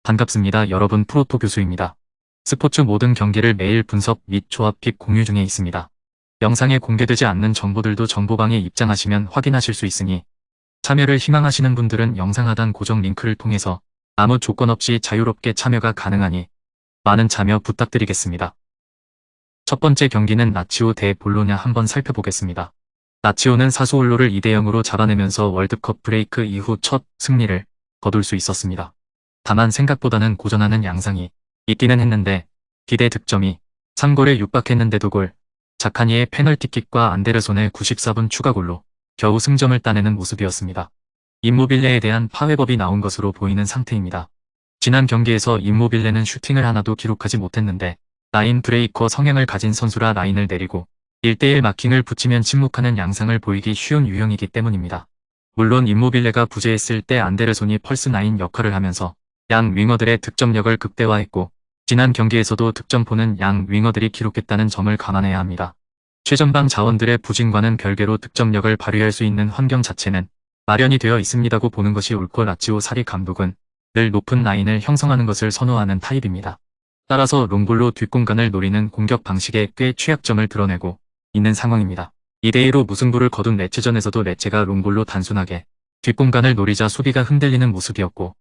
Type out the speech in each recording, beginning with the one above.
반갑습니다. 여러분, 프로토 교수입니다. 스포츠 모든 경기를 매일 분석 및 조합 픽 공유 중에 있습니다. 영상에 공개되지 않는 정보들도 정보방에 입장하시면 확인하실 수 있으니 참여를 희망하시는 분들은 영상 하단 고정 링크를 통해서 아무 조건 없이 자유롭게 참여가 가능하니 많은 참여 부탁드리겠습니다. 첫 번째 경기는 라치오 대 볼로냐 한번 살펴보겠습니다. 라치오는 사수올로를 2대0으로 잡아내면서 월드컵 브레이크 이후 첫 승리를 거둘 수 있었습니다. 다만 생각보다는 고전하는 양상이 있기는 했는데 기대 득점이 3골에 육박했는데도 골, 자카니의 페널티킥과 안데르손의 94분 추가골로 겨우 승점을 따내는 모습이었습니다. 임모빌레에 대한 파회법이 나온 것으로 보이는 상태입니다. 지난 경기에서 임모빌레는 슈팅을 하나도 기록하지 못했는데 라인 브레이커 성향을 가진 선수라 라인을 내리고 1대1 마킹을 붙이면 침묵하는 양상을 보이기 쉬운 유형이기 때문입니다. 물론 임모빌레가 부재했을 때 안데르손이 펄스9 역할을 하면서 양 윙어들의 득점력을 극대화했고 지난 경기에서도 득점포는 양 윙어들이 기록했다는 점을 감안해야 합니다. 최전방 자원들의 부진과는 별개로 득점력을 발휘할 수 있는 환경 자체는 마련이 되어 있습니다고 보는 것이 옳고 라치오 사리 감독은 늘 높은 라인을 형성하는 것을 선호하는 타입입니다. 따라서 롱볼로 뒷공간을 노리는 공격 방식에 꽤 취약점을 드러내고 있는 상황입니다. 2대2로 무승부를 거둔 레체전에서도 레체가 롱볼로 단순하게 뒷공간을 노리자 수비가 흔들리는 모습이었고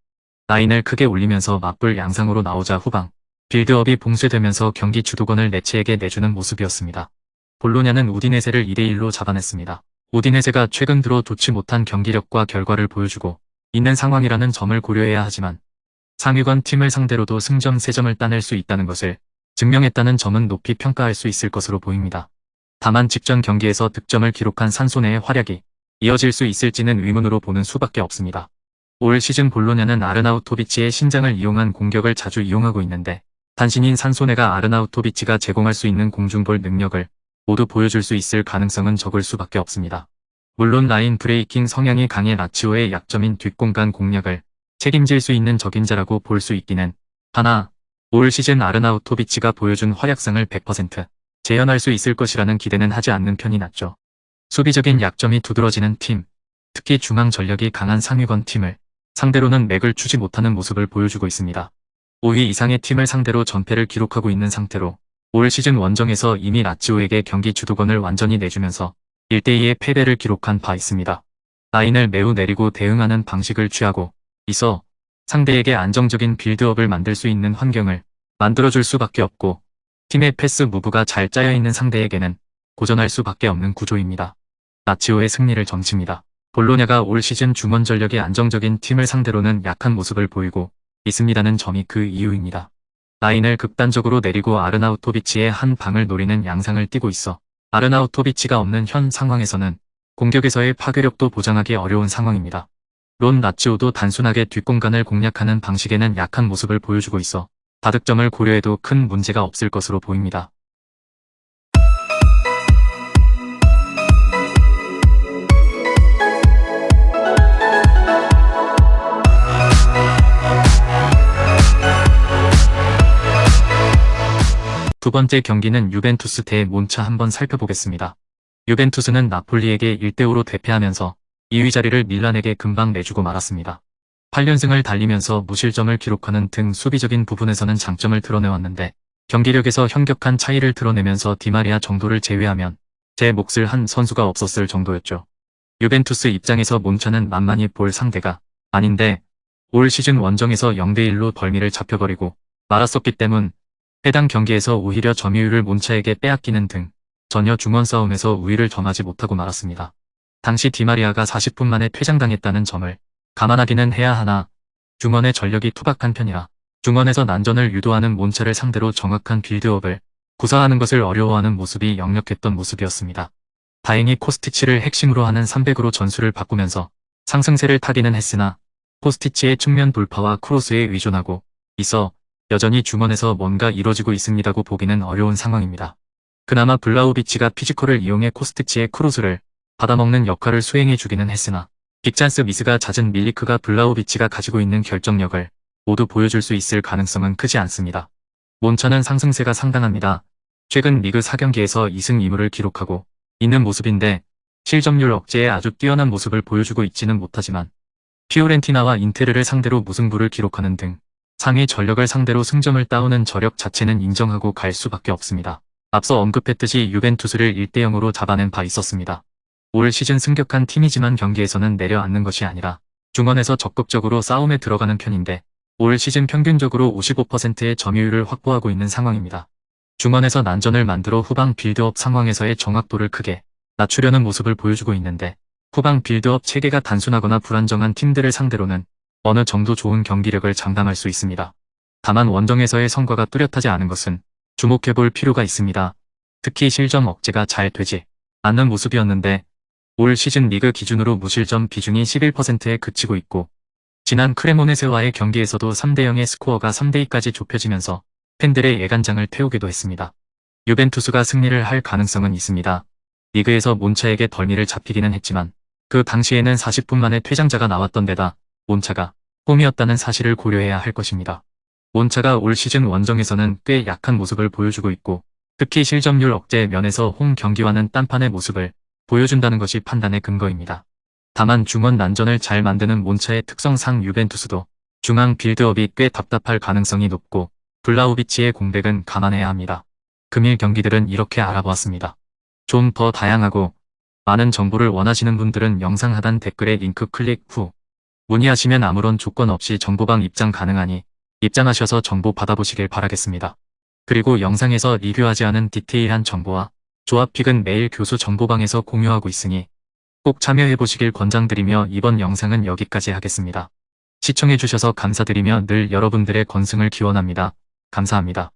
라인을 크게 올리면서 맞불 양상으로 나오자 후방 빌드업이 봉쇄되면서 경기 주도권을 레체에게 내주는 모습이었습니다. 볼로냐는 우디네세를 2대1로 잡아냈습니다. 우디네세가 최근 들어 좋지 못한 경기력과 결과를 보여주고 있는 상황이라는 점을 고려해야 하지만 상위권 팀을 상대로도 승점 3점을 따낼 수 있다는 것을 증명했다는 점은 높이 평가할 수 있을 것으로 보입니다. 다만 직전 경기에서 득점을 기록한 산소네의 활약이 이어질 수 있을지는 의문으로 보는 수밖에 없습니다. 올 시즌 볼로냐는 아르나우토비치의 신장을 이용한 공격을 자주 이용하고 있는데 단신인 산소네가 아르나우토비치가 제공할 수 있는 공중볼 능력을 모두 보여줄 수 있을 가능성은 적을 수밖에 없습니다. 물론 라인 브레이킹 성향이 강해 라치오의 약점인 뒷공간 공략을 책임질 수 있는 적임자라고 볼 수 있기는 하나 올 시즌 아르나우토비치가 보여준 활약상을 100% 재현할 수 있을 것이라는 기대는 하지 않는 편이 낫죠. 수비적인 약점이 두드러지는 팀, 특히 중앙 전력이 강한 상위권 팀을 상대로는 맥을 추지 못하는 모습을 보여주고 있습니다. 5위 이상의 팀을 상대로 전패를 기록하고 있는 상태로 올 시즌 원정에서 이미 라치오에게 경기 주도권을 완전히 내주면서 1대2의 패배를 기록한 바 있습니다. 라인을 매우 내리고 대응하는 방식을 취하고 있어 상대에게 안정적인 빌드업을 만들 수 있는 환경을 만들어줄 수밖에 없고 팀의 패스 무브가 잘 짜여있는 상대에게는 고전할 수밖에 없는 구조입니다. 라치오의 승리를 점칩니다. 볼로냐가 올 시즌 중원 전력이 안정적인 팀을 상대로는 약한 모습을 보이고 있습니다는 점이 그 이유입니다. 라인을 극단적으로 내리고 아르나우토비치의 한 방을 노리는 양상을 띠고 있어 아르나우토비치가 없는 현 상황에서는 공격에서의 파괴력도 보장하기 어려운 상황입니다. 론 라치오도 단순하게 뒷공간을 공략하는 방식에는 약한 모습을 보여주고 있어 다득점을 고려해도 큰 문제가 없을 것으로 보입니다. 두 번째 경기는 유벤투스 대 몬차 한번 살펴보겠습니다. 유벤투스는 나폴리에게 1대5로 대패하면서 2위 자리를 밀란에게 금방 내주고 말았습니다. 8연승을 달리면서 무실점을 기록하는 등 수비적인 부분에서는 장점을 드러내왔는데 경기력에서 현격한 차이를 드러내면서 디마리아 정도를 제외하면 제 몫을 한 선수가 없었을 정도였죠. 유벤투스 입장에서 몬차는 만만히 볼 상대가 아닌데 올 시즌 원정에서 0대1로 벌미를 잡혀버리고 말았었기 때문 해당 경기에서 오히려 점유율을 몬차에게 빼앗기는 등 전혀 중원 싸움에서 우위를 점하지 못하고 말았습니다. 당시 디마리아가 40분 만에 퇴장당했다는 점을 감안하기는 해야 하나 중원의 전력이 투박한 편이라 중원에서 난전을 유도하는 몬차를 상대로 정확한 빌드업을 구사하는 것을 어려워하는 모습이 역력했던 모습이었습니다. 다행히 코스티치를 핵심으로 하는 300으로 전술을 바꾸면서 상승세를 타기는 했으나 코스티치의 측면 돌파와 크로스에 의존하고 있어 여전히 중원에서 뭔가 이뤄지고 있습니다고 보기는 어려운 상황입니다. 그나마 블라우비치가 피지컬을 이용해 코스티치의 크로스를 받아먹는 역할을 수행해주기는 했으나 빅찬스 미스가 잦은 밀리크가 블라우비치가 가지고 있는 결정력을 모두 보여줄 수 있을 가능성은 크지 않습니다. 몬차는 상승세가 상당합니다. 최근 리그 4경기에서 2승 2무를 기록하고 있는 모습인데 실점률 억제에 아주 뛰어난 모습을 보여주고 있지는 못하지만 피오렌티나와 인테르를 상대로 무승부를 기록하는 등 상위 전력을 상대로 승점을 따오는 저력 자체는 인정하고 갈 수밖에 없습니다. 앞서 언급했듯이 유벤투스를 1대0으로 잡아낸 바 있었습니다. 올 시즌 승격한 팀이지만 경기에서는 내려앉는 것이 아니라 중원에서 적극적으로 싸움에 들어가는 편인데 올 시즌 평균적으로 55%의 점유율을 확보하고 있는 상황입니다. 중원에서 난전을 만들어 후방 빌드업 상황에서의 정확도를 크게 낮추려는 모습을 보여주고 있는데 후방 빌드업 체계가 단순하거나 불안정한 팀들을 상대로는 어느 정도 좋은 경기력을 장담할 수 있습니다. 다만 원정에서의 성과가 뚜렷하지 않은 것은 주목해볼 필요가 있습니다. 특히 실점 억제가 잘 되지 않는 모습이었는데 올 시즌 리그 기준으로 무실점 비중이 11%에 그치고 있고 지난 크레모네세와의 경기에서도 3대0의 스코어가 3대2까지 좁혀지면서 팬들의 예간장을 태우기도 했습니다. 유벤투스가 승리를 할 가능성은 있습니다. 리그에서 몬차에게 덜미를 잡히기는 했지만 그 당시에는 40분 만에 퇴장자가 나왔던 데다 몬차가 홈이었다는 사실을 고려해야 할 것입니다. 몬차가 올 시즌 원정에서는 꽤 약한 모습을 보여주고 있고 특히 실점률 억제 면에서 홈 경기와는 딴판의 모습을 보여준다는 것이 판단의 근거입니다. 다만 중원 난전을 잘 만드는 몬차의 특성상 유벤투스도 중앙 빌드업이 꽤 답답할 가능성이 높고 블라우비치의 공백은 감안해야 합니다. 금일 경기들은 이렇게 알아보았습니다. 좀 더 다양하고 많은 정보를 원하시는 분들은 영상 하단 댓글에 링크 클릭 후 문의하시면 아무런 조건 없이 정보방 입장 가능하니 입장하셔서 정보 받아보시길 바라겠습니다. 그리고 영상에서 리뷰하지 않은 디테일한 정보와 조합픽은 매일 교수 정보방에서 공유하고 있으니 꼭 참여해보시길 권장드리며 이번 영상은 여기까지 하겠습니다. 시청해주셔서 감사드리며 늘 여러분들의 건승을 기원합니다. 감사합니다.